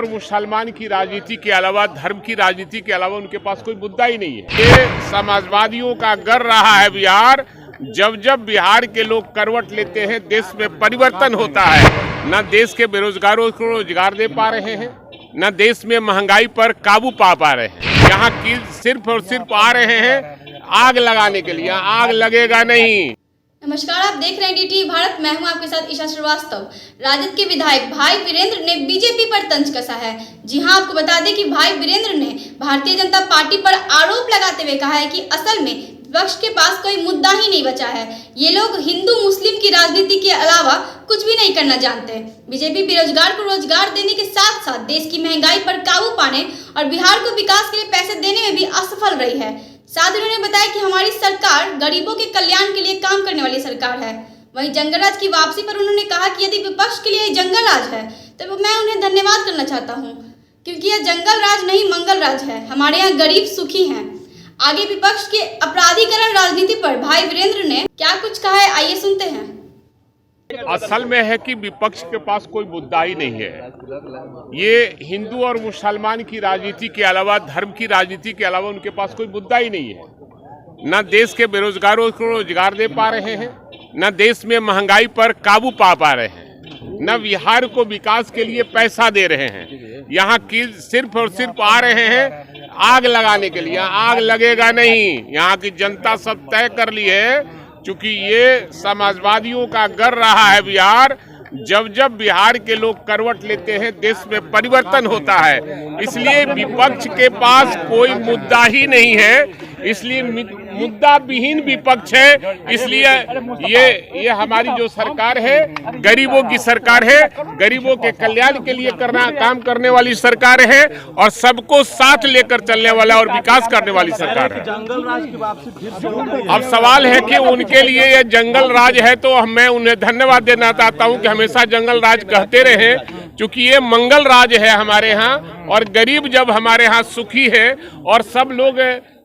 और मुसलमान की राजनीति के अलावा, धर्म की राजनीति के अलावा उनके पास कोई मुद्दा ही नहीं है। ये समाजवादियों का गर रहा है बिहार। जब जब बिहार के लोग करवट लेते हैं, देश में परिवर्तन होता है। न देश के बेरोजगारों को रोजगार दे पा रहे हैं, न देश में महंगाई पर काबू पा रहे हैं। यहाँ की सिर्फ और सिर्फ आ रहे हैं आग लगाने के लिए। आग लगेगा नहीं। नमस्कार, आप देख रहे हैं डीटी भारत। मैं हूं आपके साथ ईशा श्रीवास्तव। राजद के विधायक भाई वीरेंद्र ने बीजेपी पर तंज कसा है। जी हां, आपको बता दें कि भाई वीरेंद्र ने भारतीय जनता पार्टी पर आरोप लगाते हुए कहा है कि असल में विपक्ष के पास कोई मुद्दा ही नहीं बचा है। ये लोग हिंदू मुस्लिम की राजनीति के अलावा कुछ भी नहीं करना जानते। बीजेपी बेरोजगार को रोजगार देने के साथ साथ देश की महंगाई पर काबू पाने और बिहार को विकास के लिए पैसे देने में भी असफल रही है। साथ ही उन्होंने बताया कि हमारी सरकार गरीबों के कल्याण के लिए काम करने वाली सरकार है। वहीं जंगल राज की वापसी पर उन्होंने कहा कि यदि विपक्ष के लिए जंगल राज है तो मैं उन्हें धन्यवाद करना चाहता हूं, क्योंकि यह जंगल राज नहीं मंगल राज है। हमारे यहाँ गरीब सुखी हैं। आगे विपक्ष के अपराधीकरण राजनीति पर भाई वीरेंद्र ने क्या कुछ कहा है, आइए सुनते हैं। असल में है कि विपक्ष के पास कोई मुद्दा ही नहीं है। ये हिंदू और मुसलमान की राजनीति के अलावा, धर्म की राजनीति के अलावा उनके पास कोई मुद्दा ही नहीं है। न देश के बेरोजगारों को रोजगार दे पा रहे हैं, न देश में महंगाई पर काबू पा रहे हैं, न बिहार को विकास के लिए पैसा दे रहे हैं। यहाँ की सिर्फ और सिर्फ आ रहे हैं आग लगाने के लिए। आग लगेगा नहीं। यहाँ की जनता सब तय कर ली है, क्योंकि ये समाजवादियों का गर रहा है बिहार। जब जब बिहार के लोग करवट लेते हैं, देश में परिवर्तन होता है। इसलिए विपक्ष के पास कोई मुद्दा ही नहीं है। इसलिए मुद्दा विहीन विपक्ष है। इसलिए ये हमारी जो सरकार है, गरीबों की सरकार है, गरीबों के कल्याण के लिए काम करने वाली सरकार है और सबको साथ लेकर चलने वाला और विकास करने वाली सरकार है। जंगल राज की वापसी। अब सवाल है कि उनके लिए ये जंगल राज है, तो मैं उन्हें धन्यवाद देना चाहता हूं कि हमेशा जंगल राज कहते रहे, क्योंकि ये मंगल राज है हमारे यहाँ। और गरीब जब हमारे यहाँ सुखी है और सब लोग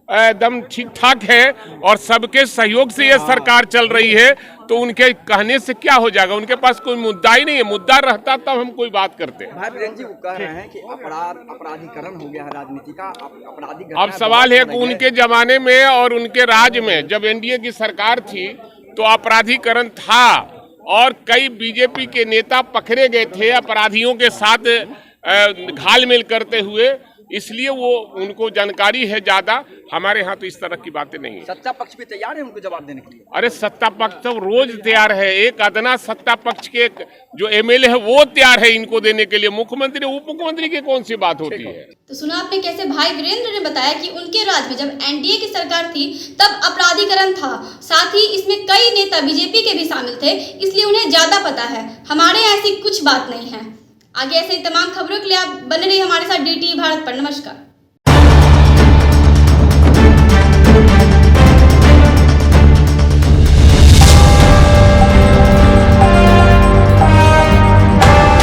एकदम ठीक ठाक है और सबके सहयोग से ये सरकार चल रही है, तो उनके कहने से क्या हो जाएगा? उनके पास कोई मुद्दा ही नहीं है। मुद्दा रहता तब हम कोई बात करते। भाई वीरेंद्र जी वो कह रहे हैं कि अपराधीकरण हो गया है राजनीति का। अपराधी अब सवाल है कि उनके जमाने में और उनके राज में, जब एनडीए की सरकार थी तो अपराधीकरण था और कई बीजेपी के नेता पकड़े गए थे अपराधियों के साथ घालमेल करते हुए। इसलिए वो उनको जानकारी है ज्यादा। हमारे यहाँ तो इस तरह की बातें नहीं है। सत्ता पक्ष भी तैयार है उनको जवाब देने के लिए। अरे सत्ता पक्ष तो रोज तैयार है। एक अदना सत्ता पक्ष के जो एमएलए है वो तैयार है इनको देने के लिए। मुख्यमंत्री उप मुख्यमंत्री की कौन सी बात होती है? तो सुना आपने कैसे भाई वीरेंद्र ने बताया कि उनके राज में जब एनडीए की सरकार थी तब अपराधीकरण था। साथ ही इसमें कई नेता बीजेपी के भी शामिल थे, इसलिए उन्हें ज्यादा पता है। हमारे यहाँ ऐसी कुछ बात नहीं है। आगे ऐसे तमाम खबरों के लिए आप बने रहिए हमारे साथ डीटी भारत पर। नमस्कार।